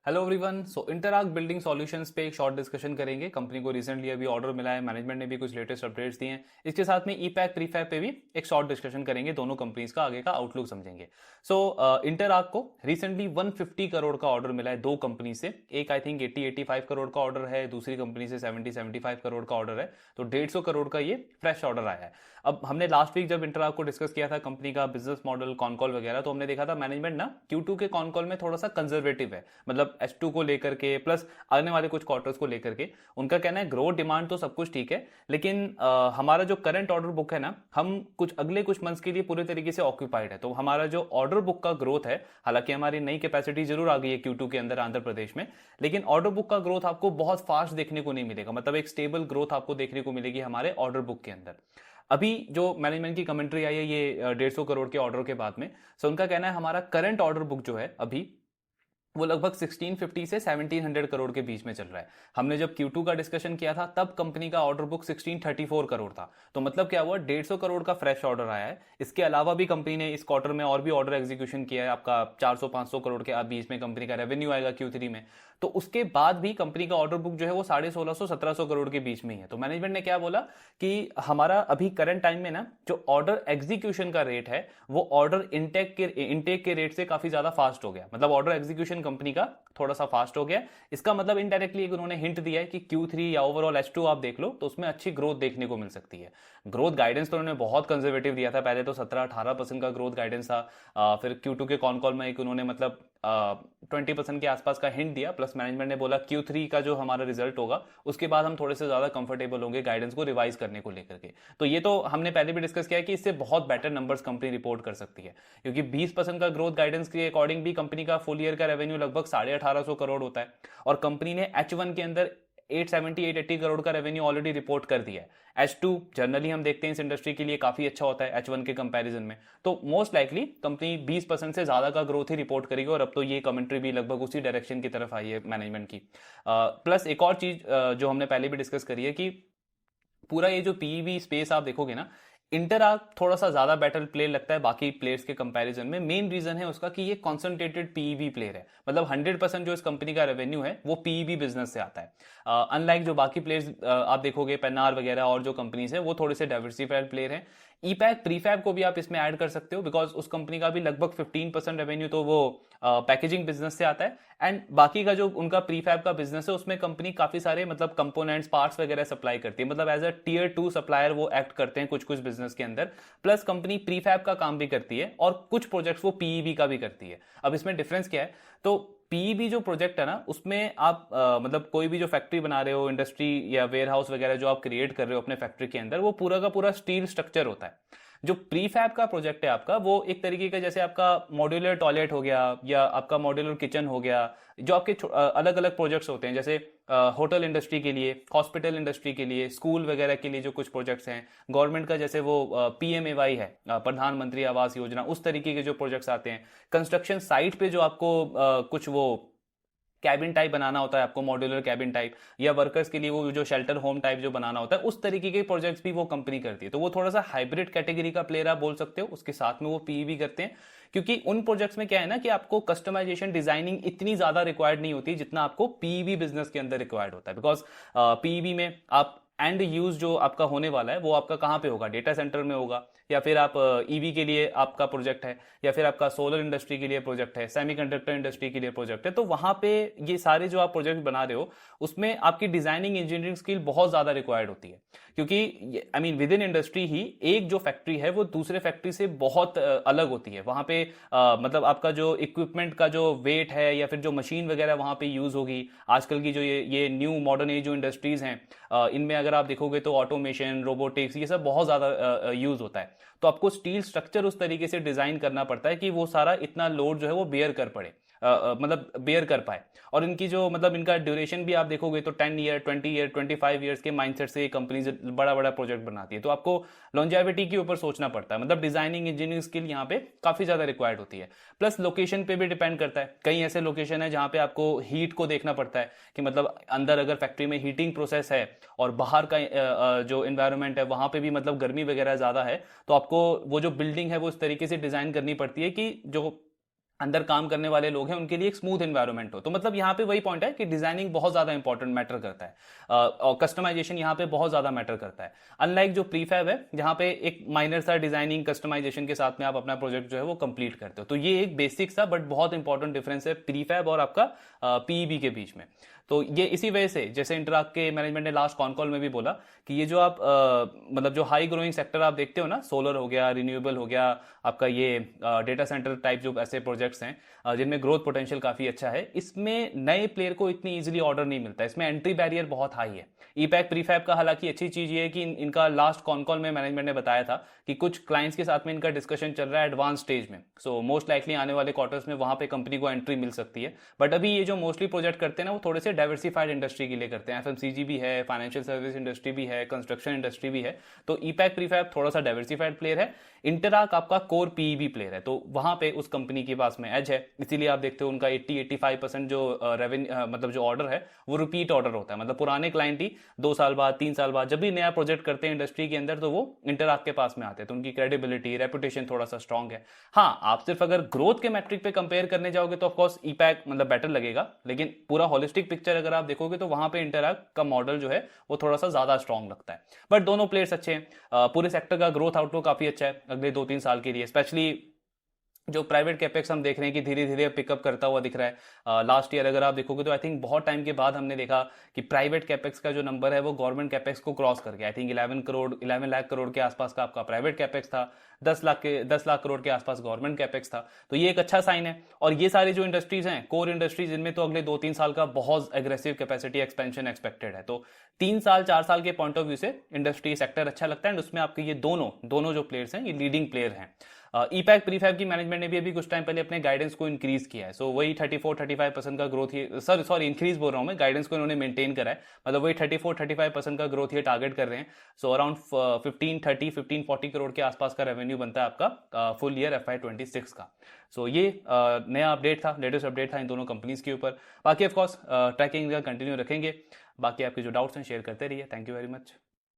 Hello everyone. So Interarch building solutions पे एक short discussion करेंगे। कंपनी को रिसेंटली अभी ऑर्डर मिला है, मैनेजमेंट ने भी कुछ लेटेस्ट अपडेट्स दिए हैं। इसके साथ में ई पैक प्रीफैब पे भी एक शॉर्ट डिस्कशन करेंगे, दोनों कंपनीज का आगे का आउटलुक समझेंगे। सो इंटरआर्क को रिसेंटली 150 करोड़ का ऑर्डर मिला है दो कंपनी से। एक आई थिंक 80-85 करोड़ का ऑर्डर है, दूसरी कंपनी से 70-75 करोड़ का ऑर्डर है। तो 150 करोड़ का ये फ्रेश ऑर्डर आया है। अब हमने लास्ट वीक जब इंटरआर्क को डिस्कस किया था कंपनी का बिजनेस मॉडल कॉन कॉल वगैरह, तो हमने देखा था मैनेजमेंट ना Q2 के कॉन कॉल में थोड़ा सा कंजर्वेटिव है, मतलब H2 को लेकर के प्लस आने वाले कुछ क्वार्टर्स को लेकर के। उनका कहना है ग्रोथ डिमांड तो सब कुछ ठीक है, लेकिन हमारा जो करंट ऑर्डर बुक है ना, हम कुछ अगले कुछ मंथ्स के लिए पूरे तरीके से ऑक्यूपाइड है। तो हमारा जो ऑर्डर बुक का ग्रोथ है, हालांकि हमारी नई कैपेसिटी जरूर आ गई है Q2 के अंदर आंध्र प्रदेश में, लेकिन ऑर्डर बुक का ग्रोथ आपको बहुत फास्ट देखने को नहीं मिलेगा। मतलब एक स्टेबल ग्रोथ आपको देखने को मिलेगी हमारे ऑर्डर बुक के अंदर। अभी जो मैनेजमेंट की कमेंट्री आई है ये 150 करोड़ के ऑर्डर के बाद में, सो उनका कहना है हमारा करंट ऑर्डर बुक जो है अभी वो लगभग 1650 से 1700 करोड़ के बीच में चल रहा है। हमने जब Q2 का डिस्कशन किया था तब कंपनी का ऑर्डर बुक 1634 करोड़ था। तो मतलब क्या हुआ, 150 करोड़ का फ्रेश ऑर्डर आया है। इसके अलावा भी कंपनी ने इस क्वार्टर में और भी ऑर्डर एग्जीक्यूशन किया है। आपका 400-500 करोड़ के बीच में कंपनी का रेवेन्यू आएगा Q3 में। तो उसके बाद भी कंपनी का ऑर्डर बुक जो है वो 1650-1700 करोड़ के बीच में ही है। तो मैनेजमेंट ने क्या बोला कि हमारा अभी करंट टाइम में ना जो ऑर्डर एग्जीक्यूशन का रेट है वो ऑर्डर इनटेक के रेट से काफी ज्यादा फास्ट हो गया। मतलब ऑर्डर एग्जीक्यूशन कंपनी का थोड़ा सा फास्ट हो गया। इसका मतलब इनडायरेक्टली एक उन्होंने हिंट दिया है कि Q3 या ओवरऑल H2 आप देख लो तो उसमें अच्छी ग्रोथ देखने को मिल सकती है। ग्रोथ गाइडेंस तो उन्होंने बहुत कंजर्वेटिव दिया था, पहले तो 17-18% का ग्रोथ गाइडेंस था। फिर Q2 के कॉन कॉल में एक उन्होंने मतलब 20% के आसपास का हिंट दिया, प्लस मैनेजमेंट ने बोला Q3 का जो हमारा रिजल्ट होगा उसके बाद हम थोड़े से ज्यादा कंफर्टेबल होंगे गाइडेंस को रिवाइज करने को लेकर के। तो ये तो हमने पहले भी डिस्कस किया है कि इससे बहुत बेटर नंबर्स कंपनी रिपोर्ट कर सकती है, क्योंकि 20% का ग्रोथ गाइडेंस के अकॉर्डिंग भी कंपनी का फुल ईयर का रेवेन्यू लगभग 1850 करोड़ होता है। और कंपनी ने H1 के अंदर 870-880 करोड़ का रेवेन्यू ऑलरेडी रिपोर्ट कर दिया है। H2 जनरली हम देखते हैं इस इंडस्ट्री के लिए काफी अच्छा होता है H1 के कंपैरिजन में। तो मोस्ट लाइकली कंपनी 20% से ज्यादा का ग्रोथ ही रिपोर्ट करेगी, और अब तो ये कमेंट्री भी लगभग उसी डायरेक्शन की तरफ आई है मैनेजमेंट की। प्लस एक और चीज जो हमने पहले भी डिस्कस करी है कि पूरा ये जो पीईवी स्पेस आप देखोगे ना, इंटरआर्क थोड़ा सा ज्यादा बेटर प्लेयर लगता है बाकी प्लेयर्स के कंपैरिजन में। मेन रीजन है उसका कि ये कॉन्सेंट्रेटेड पीईवी प्लेयर है, मतलब 100% जो इस कंपनी का रेवेन्यू है वो पीईवी बिजनेस से आता है। अनलाइक जो बाकी प्लेयर्स आप देखोगे पेनार वगैरह और जो कंपनीज है वो थोड़े से डाइवर्सिफाइड प्लेयर है। ईपैक प्रीफैब को भी आप इसमें ऐड कर सकते हो, बिकॉज उस कंपनी का भी लगभग 15% रेवेन्यू तो वो पैकेजिंग बिजनेस से आता है। एंड बाकी का जो उनका प्रीफैब का बिजनेस है उसमें कंपनी काफी सारे मतलब कंपोनेंट्स पार्ट्स वगैरह सप्लाई करती है, मतलब एज अ टीयर 2 सप्लायर वो एक्ट करते हैं कुछ कुछ बिजनेस के अंदर। प्लस कंपनी प्रीफैब का काम भी करती है और कुछ प्रोजेक्ट्स वो पीईबी का भी करती है। अब इसमें डिफरेंस क्या है, तो पीईबी जो प्रोजेक्ट है ना उसमें आप मतलब कोई भी जो फैक्ट्री बना रहे हो, इंडस्ट्री या वेयर हाउस वगैरह जो आप क्रिएट कर रहे हो अपने फैक्ट्री के अंदर, वो पूरा का पूरा स्टील स्ट्रक्चर होता है। जो प्रीफैब का प्रोजेक्ट है आपका वो एक तरीके का जैसे आपका मॉड्यूलर टॉयलेट हो गया या आपका मॉड्यूलर किचन हो गया, जो आपके अलग अलग प्रोजेक्ट्स होते हैं, जैसे होटल इंडस्ट्री के लिए, हॉस्पिटल इंडस्ट्री के लिए, स्कूल वगैरह के लिए जो कुछ प्रोजेक्ट्स हैं, गवर्नमेंट का जैसे वो PMAY है, प्रधानमंत्री आवास योजना, उस तरीके के जो प्रोजेक्ट्स आते हैं। कंस्ट्रक्शन साइट पे जो आपको कुछ वो कैबिन टाइप बनाना होता है आपको, मॉड्यूलर कैबिन टाइप, या वर्कर्स के लिए वो जो शेल्टर होम टाइप जो बनाना होता है, उस तरीके के प्रोजेक्ट्स भी वो कंपनी करती है। तो वो थोड़ा सा हाइब्रिड कैटेगरी का प्लेयर आप बोल सकते हो। उसके साथ में वो पीई भी करते हैं, क्योंकि उन प्रोजेक्ट्स में क्या है ना कि आपको कस्टमाइजेशन डिजाइनिंग इतनी ज्यादा रिक्वायर्ड नहीं होती जितना आपको पीईबी बिजनेस के अंदर रिक्वायर्ड होता है। बिकॉज पीईबी में आप एंड यूज जो आपका होने वाला है वो आपका कहाँ पे होगा, डेटा सेंटर में होगा, या फिर आप ईवी के लिए आपका प्रोजेक्ट है, या फिर आपका सोलर इंडस्ट्री के लिए प्रोजेक्ट है, सेमीकंडक्टर इंडस्ट्री के लिए प्रोजेक्ट है। तो वहां पे ये सारे जो आप प्रोजेक्ट बना रहे हो उसमें आपकी डिजाइनिंग इंजीनियरिंग स्किल बहुत ज्यादा रिक्वायर्ड होती है, क्योंकि I mean within industry ही एक जो फैक्ट्री है वो दूसरे फैक्ट्री से बहुत अलग होती है। वहां पे मतलब आपका जो इक्विपमेंट का जो वेट है या फिर जो मशीन वगैरह वहां पे यूज होगी, आजकल की जो ये न्यू मॉडर्न एज जो इंडस्ट्रीज हैं इनमें अगर आप देखोगे तो ऑटोमेशन, रोबोटिक्स, ये सब बहुत ज्यादा यूज होता है। तो आपको स्टील स्ट्रक्चर उस तरीके से डिजाइन करना पड़ता है कि वो सारा इतना लोड जो है वो बेयर कर पड़े, मतलब बेयर कर पाए। और इनकी जो मतलब इनका ड्यूरेशन भी आप देखोगे तो 10 ईयर, 20 ईयर, 25 ईयर्स के माइंडसेट से ये कंपनीज बड़ा बड़ा प्रोजेक्ट बनाती है। तो आपको लॉन्जेविटी के ऊपर सोचना पड़ता है, मतलब डिजाइनिंग इंजीनियरिंग स्किल यहाँ पे काफी ज्यादा रिक्वायर्ड होती है। प्लस लोकेशन पे भी डिपेंड करता है, कई ऐसे लोकेशन है जहां पे आपको हीट को देखना पड़ता है कि मतलब अंदर अगर फैक्ट्री में हीटिंग प्रोसेस है और बाहर का जो एनवायरनमेंट है वहां पे भी मतलब गर्मी वगैरह ज्यादा है, तो आपको वो जो बिल्डिंग है वो इस तरीके से डिजाइन करनी पड़ती है कि जो अंदर काम करने वाले लोग हैं उनके लिए एक स्मूथ एनवायरनमेंट हो। तो मतलब यहाँ पे वही पॉइंट है कि डिजाइनिंग बहुत ज्यादा इंपॉर्टेंट मैटर करता है, और कस्टमाइजेशन यहाँ पे बहुत ज्यादा मैटर करता है। अनलाइक जो प्रीफैब है जहाँ पे एक माइनर सा डिजाइनिंग कस्टमाइजेशन के साथ में आप अपना प्रोजेक्ट जो है वो कंप्लीट करते हो। तो ये एक बेसिक सा बट बहुत इंपॉर्टेंट डिफरेंस है प्रीफैब और आपका पीईबी के बीच में। तो ये इसी वजह से जैसे इंटरआर्क के मैनेजमेंट ने लास्ट कॉन कॉल में भी बोला कि ये जो आप मतलब जो हाई ग्रोइंग सेक्टर आप देखते हो ना, सोलर हो गया, रिन्यूएबल हो गया, आपका ये डेटा सेंटर टाइप जो ऐसे प्रोजेक्ट्स हैं जिनमें ग्रोथ पोटेंशियल काफी अच्छा है, इसमें नए प्लेयर को इतनी इजीली ऑर्डर नहीं मिलता, इसमें एंट्री बैरियर बहुत हाई है। ईपैक प्रीफैब का हालांकि अच्छी चीज ये है कि इनका लास्ट कॉन कॉल में मैनेजमेंट ने बताया था कि कुछ क्लाइंट्स के साथ में इनका डिस्कशन चल रहा है एडवांस स्टेज में। सो मोस्ट लाइकली आने वाले क्वार्टर्स में वहां पे कंपनी को एंट्री मिल सकती है। बट अभी ये जो मोस्टली प्रोजेक्ट करते हैं ना वो थोड़े से डाइवर्सिफाइड इंडस्ट्री के लिए करते हैं, एफएमसीजी भी है, फाइनेंशियल सर्विस इंडस्ट्री भी है, कंस्ट्रक्शन इंडस्ट्री भी है। तो ईपैक प्रीफैब थोड़ा सा डाइवर्सिफाइड प्लेयर है, इंटरआर्क आपका कोर पीईबी प्लेयर है, तो वहां पे उस कंपनी के पास में एज है। इसीलिए आप देखते हो उनका 80-85% जो रेवेन्यू मतलब जो ऑर्डर है वो रिपीट ऑर्डर होता है, मतलब पुराने क्लाइंट ही 2 साल बाद 3 साल बाद जब भी नया प्रोजेक्ट करते हैं इंडस्ट्री के अंदर तो वो इंटरआर्क के पास में आते हैं। तो उनकी क्रेडिबिलिटी रेपुटेशन थोड़ा सा स्ट्रांग है। हाँ, आप सिर्फ अगर ग्रोथ के मैट्रिक पे कंपेयर करने जाओगे तो ऑफकोर्स ईपैक मतलब बेटर लगेगा, लेकिन पूरा होलिस्टिक पिक्चर अगर आप देखोगे तो वहां पे इंटरआर्क का मॉडल जो है वो थोड़ा सा ज्यादा स्ट्रांग लगता है। बट दोनों प्लेयर्स अच्छे हैं, पूरे सेक्टर का ग्रोथ आउटलुक काफी अच्छा है अगले 2-3 साल के लिए। स्पेशली जो प्राइवेट कैपेक्स हम देख रहे हैं कि धीरे धीरे पिकअप करता हुआ दिख रहा है। लास्ट ईयर अगर आप देखोगे तो आई थिंक बहुत टाइम के बाद हमने देखा कि प्राइवेट कैपेक्स का जो नंबर है वो गवर्नमेंट कैपेक्स को क्रॉस कर गया। आई थिंक 11 लाख करोड़ के आसपास का आपका प्राइवेट कैपेक्स था, 10 लाख करोड़ के आसपास गवर्नमेंट कैपेक्स था। तो ये एक अच्छा साइन है। और ये सारी जो इंडस्ट्रीज हैं कोर इंडस्ट्रीज, इनमें तो अगले 2-3 साल का बहुत एग्रेसिव कैपेसिटी एक्सपेंशन एक्सपेक्टेड है। तो 3-4 साल के पॉइंट ऑफ व्यू से इंडस्ट्री सेक्टर अच्छा लगता है। उसमें आपके ये दोनों जो प्लेयर्स हैं ये लीडिंग प्लेयर हैं। ईपैक प्रीफैब की मैनेजमेंट ने भी अभी कुछ टाइम पहले अपने गाइडेंस को इंक्रीज किया है। सो वही 34-35% का ग्रोथ ही सॉरी इंक्रीज बोल रहा हूं मैं, गाइडेंस को इन्होंने मेंटेन करा है, मतलब वही 34-35% का ग्रोथ ये टारगेट कर रहे हैं। सो अराउंड 1540 करोड़ के आसपास का रेवेन्यू बनता है आपका फुल ईयर FY26 का। सो ये नया अपडेट था, लेटेस्ट अपडेट था इन दोनों कंपनीज के ऊपर। बाकी ऑफकोर्स ट्रैकिंग कंटिन्यू रखेंगे। बाकी आपके जो डाउट्स हैं शेयर करते रहिए। Thank you very much.